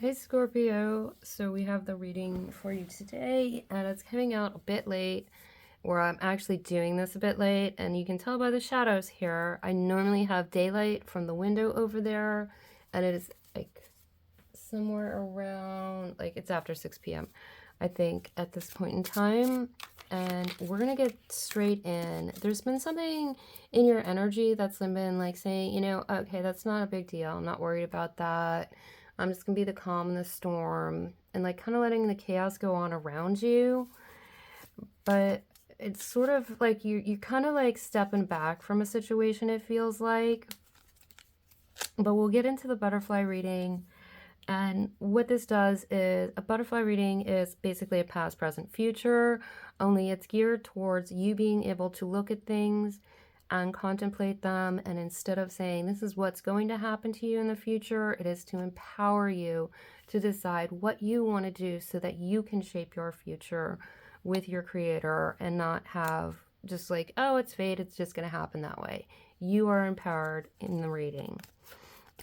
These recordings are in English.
Hey Scorpio, so we have the reading for you today, and it's coming out a bit late, or I'm actually doing this a bit late, and you can tell by the shadows here. I normally have daylight from the window over there, and it is like somewhere around, like it's after 6 p.m., I think, at this point in time, and we're gonna get straight in. There's been something in your energy that's been like saying, you know, okay, that's not a big deal. I'm not worried about that. I'm just gonna be the calm in the storm, and like kind of letting the chaos go on around you. But it's sort of like you kind of like stepping back from a situation, it feels like. But we'll get into the butterfly reading. And what this does is a butterfly reading is basically a past, present, future, only it's geared towards you being able to look at things and contemplate them. And instead of saying this is what's going to happen to you in the future, it is to empower you to decide what you want to do so that you can shape your future with your creator and not have just like, oh, it's fate, it's just going to happen that way. You are empowered in the reading.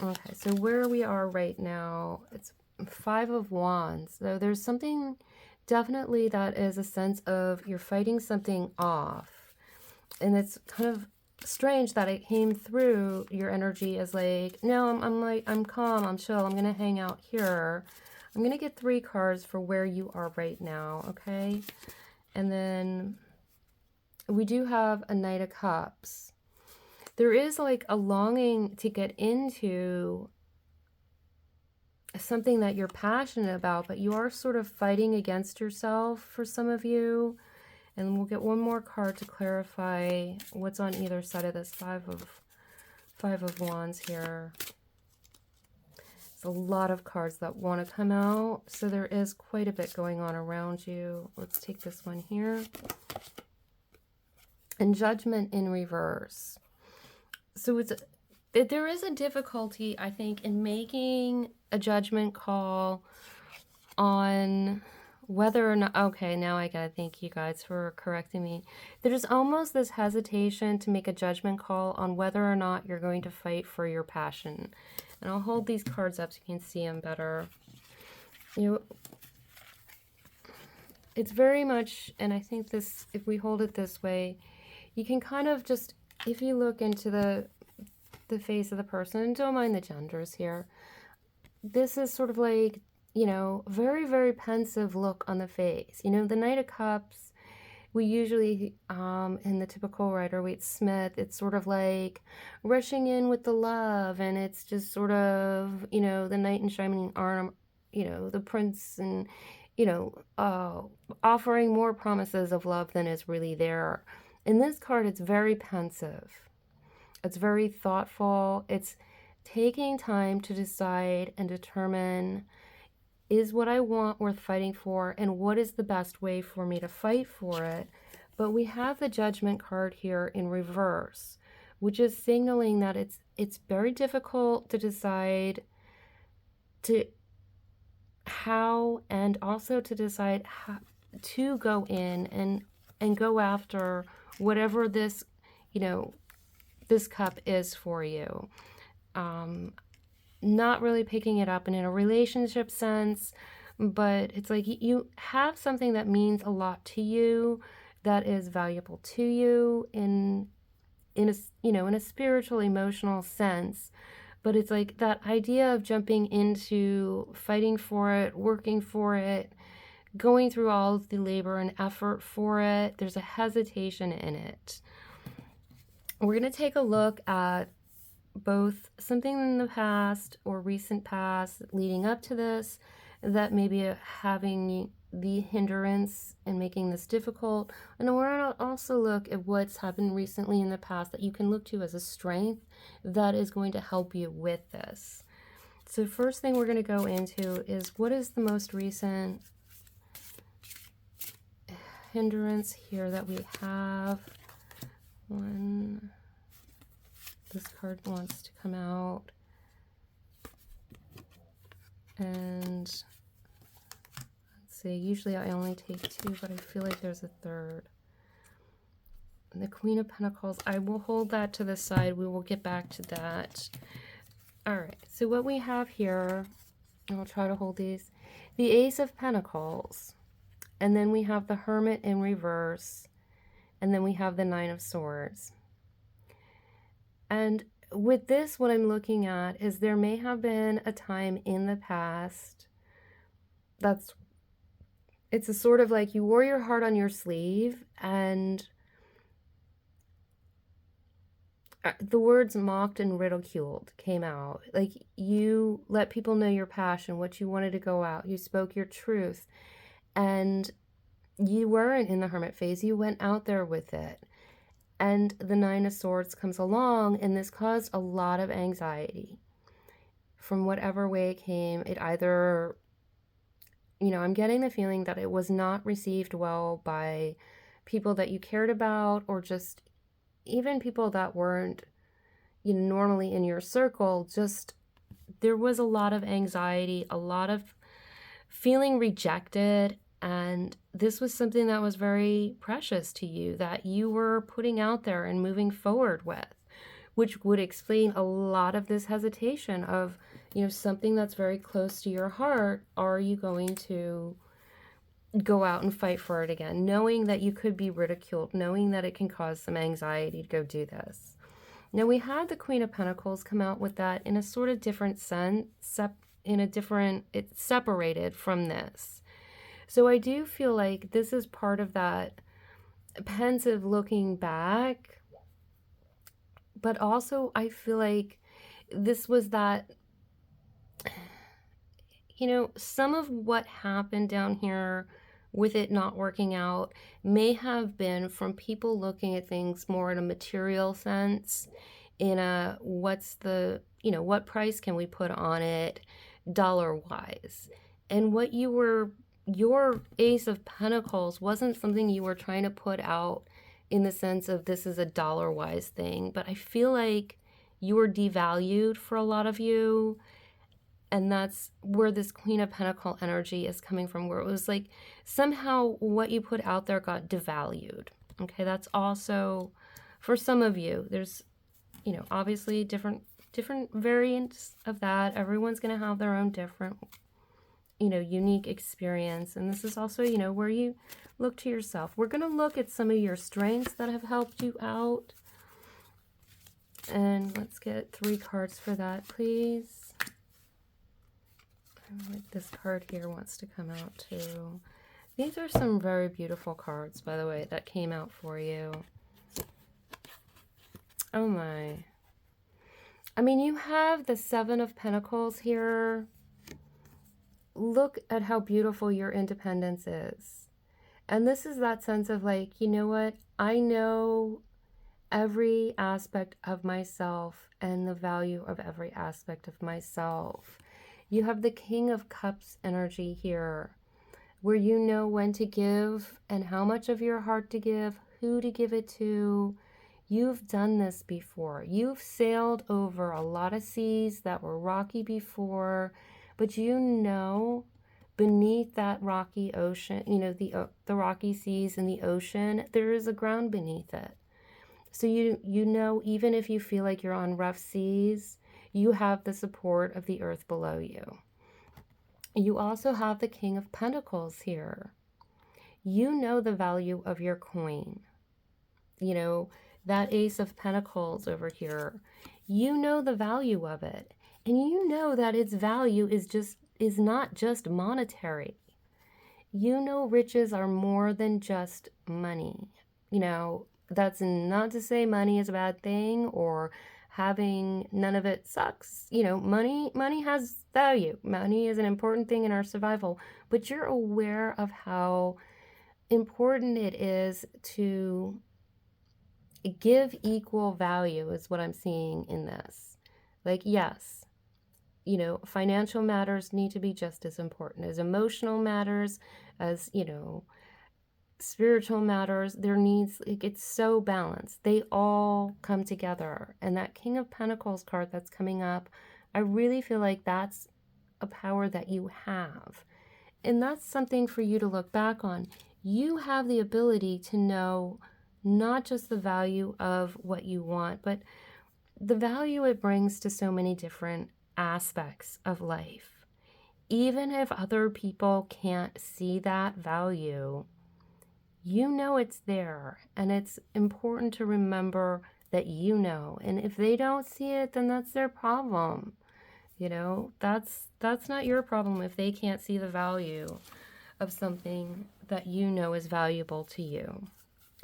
Okay, so where we are right now, it's 5 of Wands. So there's something definitely that is a sense of you're fighting something off. And it's kind of strange that it came through your energy as like, no, I'm calm, I'm chill, I'm going to hang out here. I'm going to get 3 cards for where you are right now, okay? And then we do have a Knight of Cups. There is like a longing to get into something that you're passionate about, but you are sort of fighting against yourself for some of you. And we'll get one more card to clarify what's on either side of this five of Wands here. There's a lot of cards that want to come out, so there is quite a bit going on around you. Let's take this one here. And Judgment in reverse. So there is a difficulty, I think, in making a judgment call on whether or not, okay, now I gotta thank you guys for correcting me. There's almost this hesitation to make a judgment call on whether or not you're going to fight for your passion. And I'll hold these cards up so you can see them better. You know, it's very much, and I think this, if we hold it this way, you can kind of just, if you look into the face of the person, and don't mind the genders here, this is sort of like, you know, very, very pensive look on the face. You know, the Knight of Cups, we usually, in the typical Rider-Waite-Smith, it's sort of like rushing in with the love, and it's just sort of, you know, the knight in shining armor, you know, the prince, and, you know, offering more promises of love than is really there. In this card, it's very pensive. It's very thoughtful. It's taking time to decide and determine, is what I want worth fighting for, and what is the best way for me to fight for it? But we have the Judgment card here in reverse, which is signaling that it's very difficult to decide how, and also to decide how to go in and go after whatever this, you know, this cup is for you. Not really picking it up in a relationship sense, but it's like you have something that means a lot to you, that is valuable to you in a, you know, in a spiritual, emotional sense. But it's like that idea of jumping into fighting for it, working for it, going through all of the labor and effort for it, there's a hesitation in it. We're going to take a look at both something in the past or recent past leading up to this that may be having the hindrance and making this difficult. And we're going to also look at what's happened recently in the past that you can look to as a strength that is going to help you with this. So first thing we're going to go into is what is the most recent hindrance here that we have. One, this card wants to come out, and let's see, usually I only take 2, but I feel like there's a third. And the Queen of Pentacles, I will hold that to the side, we will get back to that. All right, so what we have here I'll try to hold these. The Ace of Pentacles. And then we have the Hermit in reverse. And then we have the Nine of Swords. And with this, what I'm looking at is there may have been a time in the past it's a sort of like you wore your heart on your sleeve, and the words mocked and ridiculed came out. Like, you let people know your passion, what you wanted to go out. You spoke your truth, and you weren't in the hermit phase. You went out there with it. And the Nine of Swords comes along, and this caused a lot of anxiety. From whatever way it came, it either, I'm getting the feeling that it was not received well by people that you cared about, or just even people that weren't, normally in your circle. Just, there was a lot of anxiety, a lot of feeling rejected. And this was something that was very precious to you, that you were putting out there and moving forward with, which would explain a lot of this hesitation of, something that's very close to your heart. Are you going to go out and fight for it again, knowing that you could be ridiculed, knowing that it can cause some anxiety to go do this? Now, we had the Queen of Pentacles come out with that in a sort of different sense, it's separated from this. So I do feel like this is part of that pensive looking back, but also I feel like this was that, some of what happened down here with it not working out may have been from people looking at things more in a material sense, in a what's the, what price can we put on it dollar wise. And what your Ace of Pentacles wasn't something you were trying to put out in the sense of this is a dollar wise thing, but I feel like you were devalued for a lot of you. And that's where this Queen of Pentacle energy is coming from, where it was like somehow what you put out there got devalued. Okay, that's also for some of you. There's, obviously different variants of that. Everyone's going to have their own different, unique experience. And this is also, where you look to yourself. We're going to look at some of your strengths that have helped you out. And let's get 3 cards for that, please. Like this card here wants to come out too. These are some very beautiful cards, by the way, that came out for you. Oh my. I mean, you have the 7 of Pentacles here. Look at how beautiful your independence is. And this is that sense of like, you know what? I know every aspect of myself and the value of every aspect of myself. You have the King of Cups energy here, where you know when to give and how much of your heart to give, who to give it to. You've done this before. You've sailed over a lot of seas that were rocky before, but beneath that rocky ocean, the rocky seas and the ocean, there is a ground beneath it. So even if you feel like you're on rough seas, you have the support of the earth below you. You also have the King of Pentacles here. You know the value of your coin. That Ace of Pentacles over here. You know the value of it. And you know that its value is not just monetary. Riches are more than just money. That's not to say money is a bad thing or having none of it sucks. Money has value. Money is an important thing in our survival, but you're aware of how important it is to give equal value is what I'm seeing in this. Like, yes, financial matters need to be just as important as emotional matters, as, spiritual matters. It's so balanced. They all come together. And that King of Pentacles card that's coming up, I really feel like that's a power that you have. And that's something for you to look back on. You have the ability to know not just the value of what you want, but the value it brings to so many different aspects of life. even if other people can't see that value, you know it's there, and it's important to remember that you know. And if they don't see it, then that's their problem. You know, that's not your problem if they can't see the value of something that you know is valuable to you.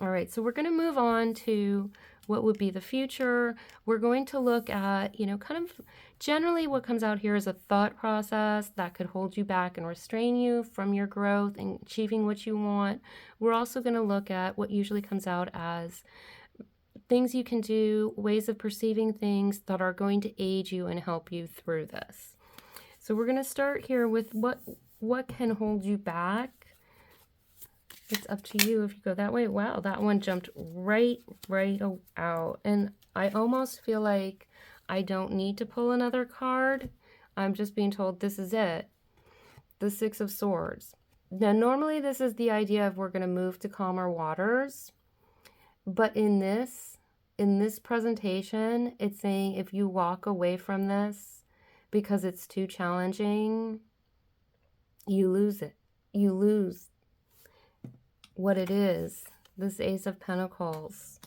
All right, so we're going to move on to what would be the future. We're going to look at, you know, kind of generally what comes out here is a thought process that could hold you back and restrain you from your growth and achieving what you want. We're also going to look at what usually comes out as things you can do, ways of perceiving things that are going to aid you and help you through this. So we're going to start here with what can hold you back. It's up to you if you go that way. Wow, that one jumped right out. And I almost feel like I don't need to pull another card. I'm just being told this is it. The Six of Swords. Now, normally this is the idea of we're going to move to calmer waters. But in this presentation, it's saying if you walk away from this because it's too challenging, you lose it. You lose what it is. This Ace of Pentacles.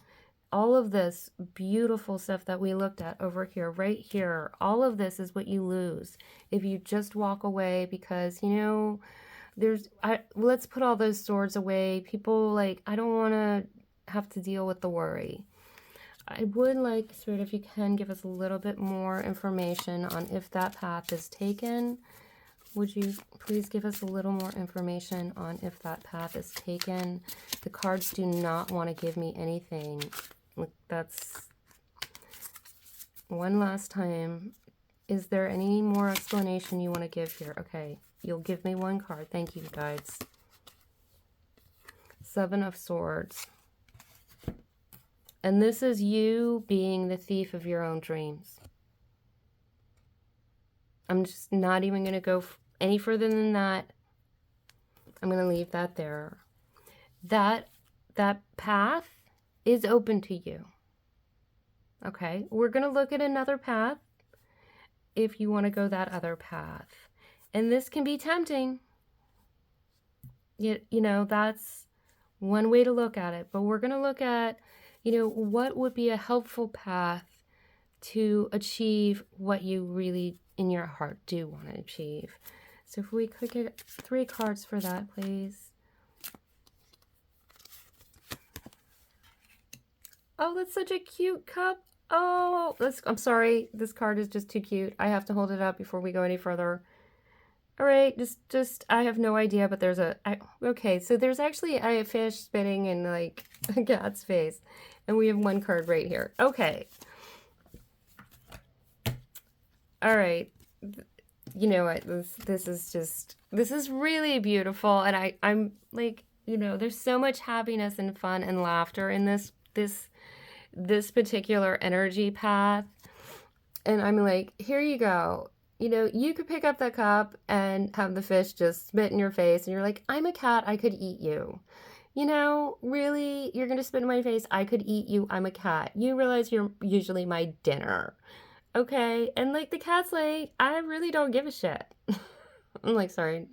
All of this beautiful stuff that we looked at over here, right here, all of this is what you lose if you just walk away because, you know, let's put all those swords away. People like, I don't want to have to deal with the worry. I would like, Spirit, if you can give us a little bit more information on if that path is taken. Would you please give us a little more information on if that path is taken? The cards do not want to give me anything. That's one last time. Is there any more explanation you want to give here? Okay, you'll give me one card. Thank you, guides. Seven of Swords. And this is you being the thief of your own dreams. I'm just not even going to go any further than that. I'm going to leave that there. That path is open to you. Okay, we're going to look at another path if you want to go that other path. And this can be tempting. You know, that's one way to look at it. But we're going to look at, you know, what would be a helpful path to achieve what you really in your heart do want to achieve. So if we could get 3 cards for that, please. Oh, that's such a cute cup. Oh, I'm sorry. This card is just too cute. I have to hold it up before we go any further. All right, just I have no idea, but there's okay, so there's actually a fish spitting in like a cat's face, and we have one card right here. Okay. All right. You know what? This is really beautiful, and I'm like, you know, there's so much happiness and fun and laughter in this particular energy path. And I'm like, here you go. You know, you could pick up that cup and have the fish just spit in your face, and you're like, I'm a cat, I could eat you. You know, really, you're gonna spit in my face, I could eat you, I'm a cat. You realize you're usually my dinner. Okay, and like the cat's like, I really don't give a shit. I'm like, sorry,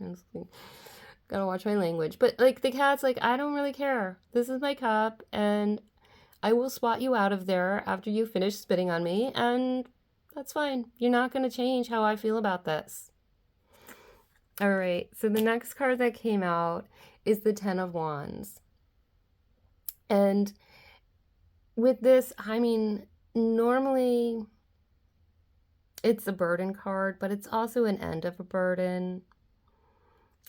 gotta watch my language. But like the cat's like, I don't really care. This is my cup, and I will swat you out of there after you finish spitting on me, and that's fine. You're not gonna change how I feel about this. All right, so the next card that came out is the Ten of Wands. And with this, I mean, normally it's a burden card, but it's also an end of a burden.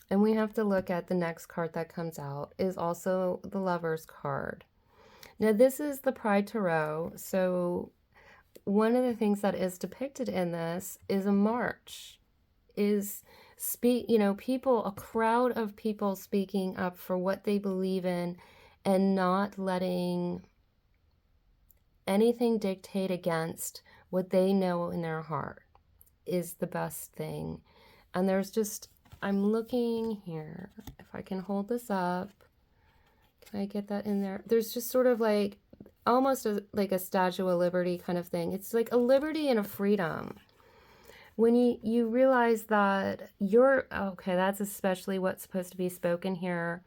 And we have to look at the next card that comes out is also the Lover's card. Now, this is the Pride Tarot. So one of the things that is depicted in this is a march, people, a crowd of people speaking up for what they believe in and not letting anything dictate against what they know in their heart is the best thing. And there's just, I'm looking here, if I can hold this up. Can I get that in there? There's just sort of like, almost like a Statue of Liberty kind of thing. It's like a liberty and a freedom when you realize that you're, okay, that's especially what's supposed to be spoken here.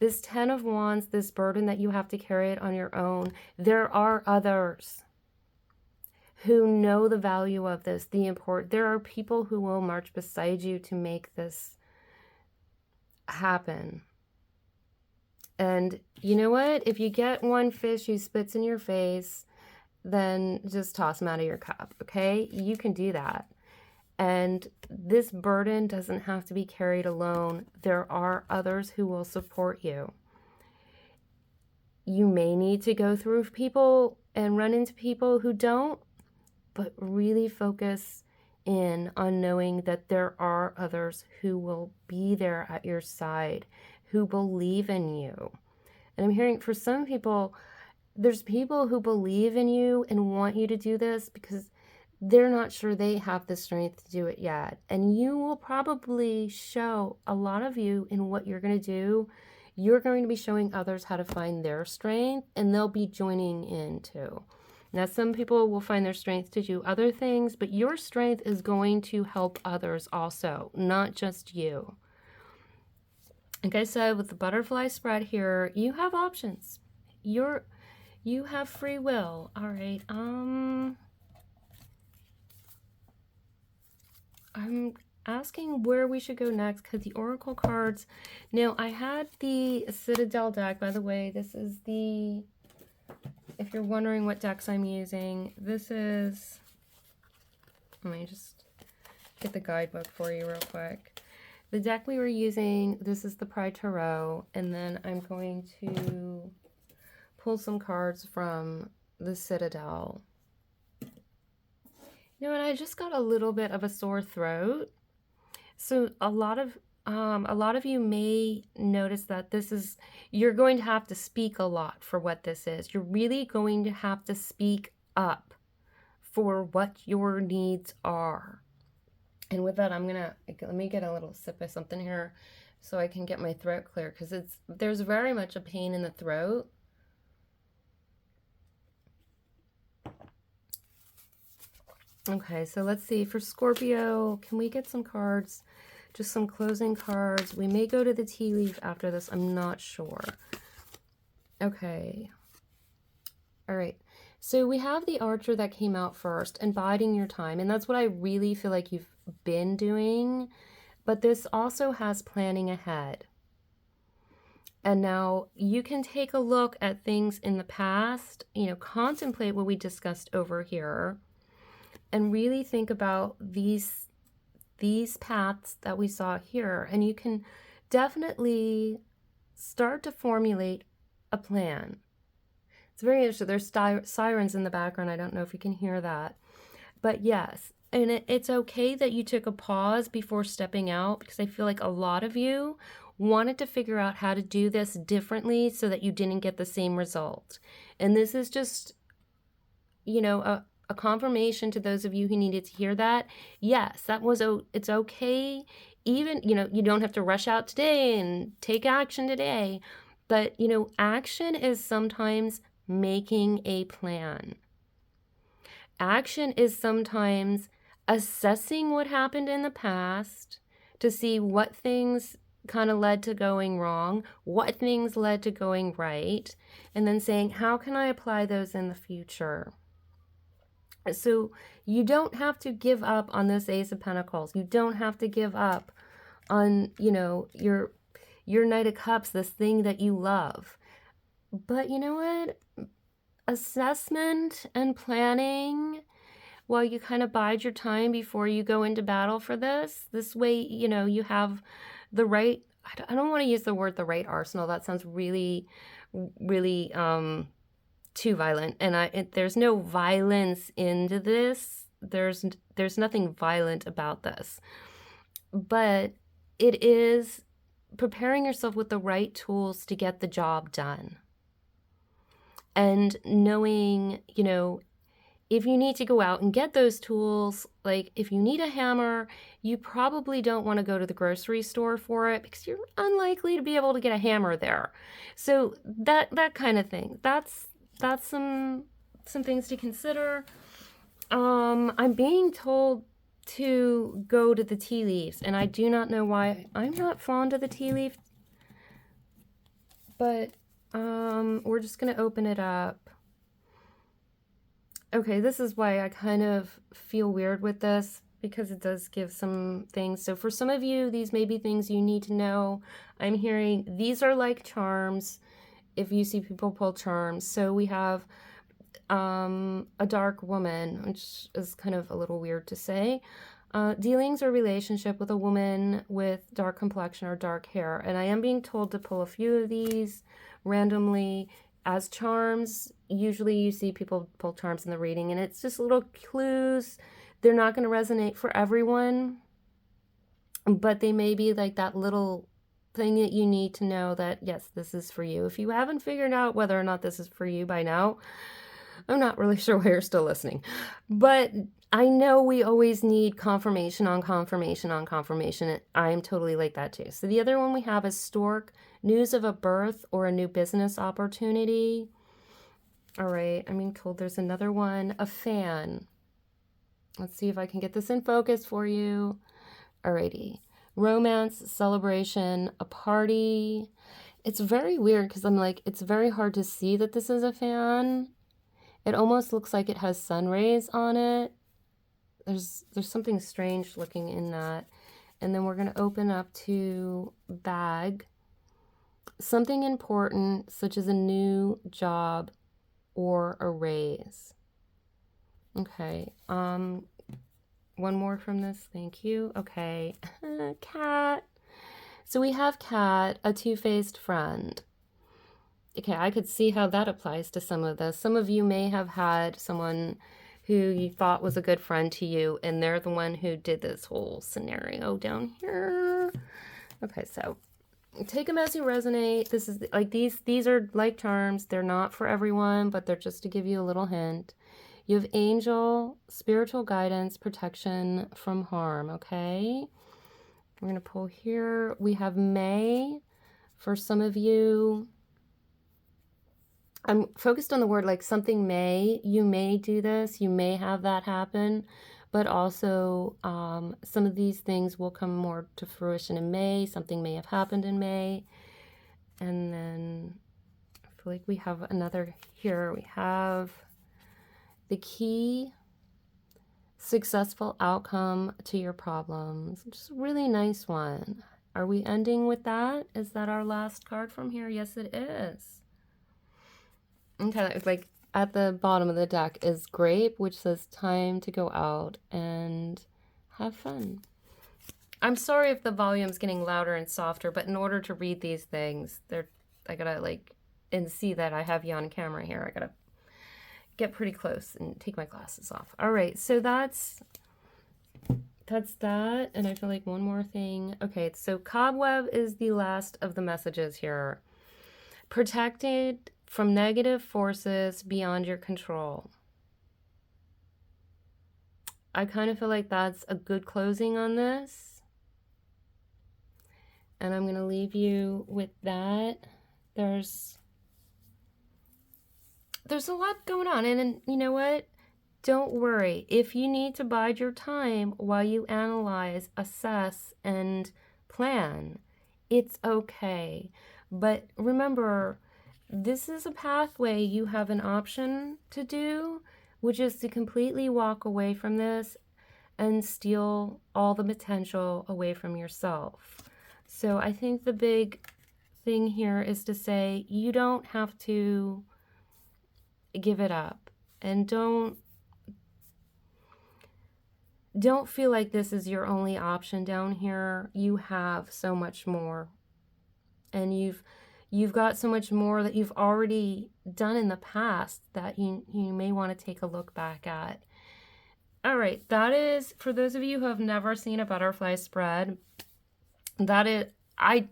This 10 of Wands, this burden that you have to carry it on your own, there are others who know the value of this, there are people who will march beside you to make this happen. And you know what? If you get one fish who spits in your face, then just toss them out of your cup, okay? You can do that. And this burden doesn't have to be carried alone. There are others who will support you. You may need to go through people and run into people who don't, but really focus in on knowing that there are others who will be there at your side, who believe in you. And I'm hearing for some people, there's people who believe in you and want you to do this because they're not sure they have the strength to do it yet. And you will probably show a lot of you in what you're going to do. You're going to be showing others how to find their strength, and they'll be joining in too. Now, some people will find their strength to do other things, but your strength is going to help others also, not just you. Like I said, with the butterfly spread here, you have options. You have free will. All right. I'm asking where we should go next because the oracle cards. Now, I had the Citadel deck. By the way, this is the, if you're wondering what decks I'm using, this is, let me just get the guidebook for you real quick. The deck we were using, this is the Pride Tarot, and then I'm going to pull some cards from the Citadel. You know what, I just got a little bit of a sore throat. So a lot of you may notice that this is, you're going to have to speak a lot for what this is. You're really going to have to speak up for what your needs are. And with that, let me get a little sip of something here so I can get my throat clear, because there's very much a pain in the throat. Okay, so let's see. For Scorpio, can we get some cards? Just some closing cards. We may go to the tea leaf after this. I'm not sure. Okay. All right. So we have the Archer that came out first, and biding your time. And that's what I really feel like you've been doing. But this also has planning ahead. And now you can take a look at things in the past, contemplate what we discussed over here, and really think about these paths that we saw here. And you can definitely start to formulate a plan. It's very interesting. There's sirens in the background. I don't know if you can hear that. But yes, and it's okay that you took a pause before stepping out, because I feel like a lot of you wanted to figure out how to do this differently so that you didn't get the same result. And this is just, a confirmation to those of you who needed to hear that. Yes, it's okay. Even, you don't have to rush out today and take action today. But, action is sometimes making a plan. Action is sometimes assessing what happened in the past to see what things kind of led to going wrong, what things led to going right, and then saying, how can I apply those in the future? So you don't have to give up on this Ace of Pentacles. You don't have to give up on, your Knight of Cups, this thing that you love. But you know what? Assessment and planning, while you kind of bide your time before you go into battle for this. This way, you have the right, I don't want to use the word the right arsenal. That sounds really, really too violent. And there's no violence into this. There's nothing violent about this. But it is preparing yourself with the right tools to get the job done. And knowing, if you need to go out and get those tools, like if you need a hammer, you probably don't want to go to the grocery store for it because you're unlikely to be able to get a hammer there. So that kind of thing. That's some things to consider. I'm being told to go to the tea leaves, and I do not know why I'm not fond of the tea leaf, but we're just going to open it up. Okay, this is why I kind of feel weird with this, because it does give some things. So for some of you, these may be things you need to know. I'm hearing these are like charms if you see people pull charms. So we have a dark woman, which is kind of a little weird to say. Dealings or relationship with a woman with dark complexion or dark hair. And I am being told to pull a few of these randomly as charms. Usually you see people pull charms in the reading, and it's just little clues. They're not going to resonate for everyone, but they may be like that little thing that you need to know that, yes, this is for you. If you haven't figured out whether or not this is for you by now, I'm not really sure why you're still listening. But I know we always need confirmation on confirmation on confirmation. I am totally like that too. So the other one we have is stork, news of a birth or a new business opportunity. All right, I'm being told there's another one, a fan. Let's see if I can get this in focus for you. Alrighty. Romance, celebration, a party. It's very weird because I'm like, it's very hard to see that this is a fan. It almost looks like it has sun rays on it. There's something strange looking in that. And then we're going to open up to bag. Something important, such as a new job or a raise. Okay. One more from this. Thank you. Okay. Cat. So we have Cat, a two-faced friend. Okay, I could see how that applies to some of this. Some of you may have had someone who you thought was a good friend to you, and they're the one who did this whole scenario down here. Okay, so take them as you resonate. This is like these are like charms. They're not for everyone, but they're just to give you a little hint. You have angel, spiritual guidance, protection from harm, okay? We're going to pull here. We have May. For some of you, I'm focused on the word like something may. You may do this. You may have that happen. But also some of these things will come more to fruition in May. Something may have happened in May. And then I feel like we have another here. We have the key, successful outcome to your problems. Just a really nice one. Are we ending with that? Is that our last card from here? Yes, it is. Okay, like at the bottom of the deck is grape, which says time to go out and have fun. I'm sorry if the volume's getting louder and softer, but in order to read these things, I gotta like, and see that I have you on camera here. I gotta get pretty close and take my glasses off. All right, so that's that. And I feel like one more thing. Okay, so cobweb is the last of the messages here. Protected from negative forces beyond your control. I kind of feel like that's a good closing on this. And I'm going to leave you with that. There's a lot going on, and you know what? Don't worry. If you need to bide your time while you analyze, assess, and plan, it's okay. But remember, this is a pathway you have an option to do, which is to completely walk away from this and steal all the potential away from yourself. So I think the big thing here is to say you don't have to give it up, and don't feel like this is your only option down here. You have so much more, and you've got so much more that you've already done in the past that you may want to take a look back at. All right, that is for those of you who have never seen a butterfly spread. That is, I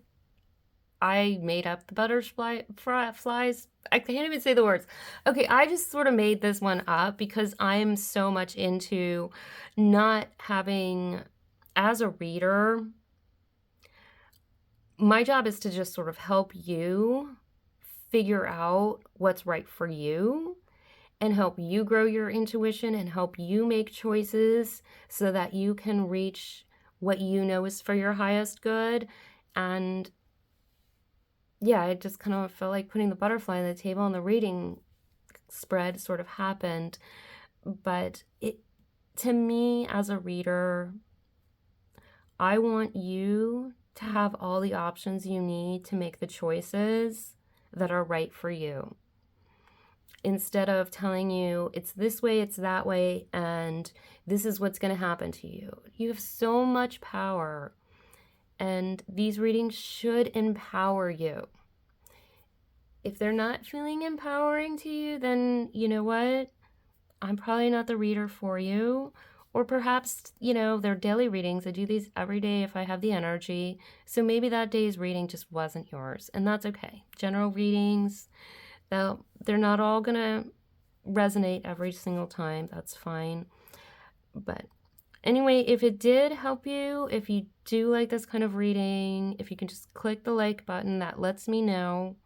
made up the butterfly flies. I can't even say the words. Okay, I just sort of made this one up because I'm so much into not having, as a reader, my job is to just sort of help you figure out what's right for you. and help you grow your intuition and help you make choices so that you can reach what you know is for your highest good. And yeah, I just kind of felt like putting the butterfly on the table, and the reading spread sort of happened. But it, to me as a reader, I want you to have all the options you need to make the choices that are right for you, instead of telling you it's this way, it's that way, and this is what's going to happen to you. You have so much power, and these readings should empower you. If they're not feeling empowering to you, then you know what? I'm probably not the reader for you. Or perhaps, they're daily readings. I do these every day if I have the energy. So maybe that day's reading just wasn't yours, and that's okay. General readings, they're not all going to resonate every single time. That's fine. But anyway, if it did help you, if you do like this kind of reading, if you can just click the like button, that lets me know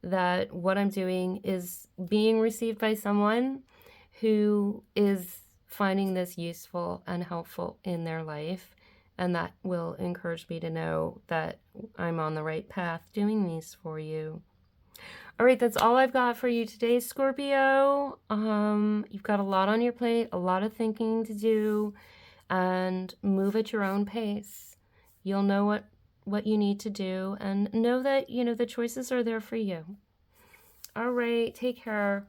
that what I'm doing is being received by someone who is finding this useful and helpful in their life. And that will encourage me to know that I'm on the right path doing these for you. All right, that's all I've got for you today, Scorpio. You've got a lot on your plate, a lot of thinking to do, and move at your own pace. You'll know what you need to do, and know that, the choices are there for you. All right, take care.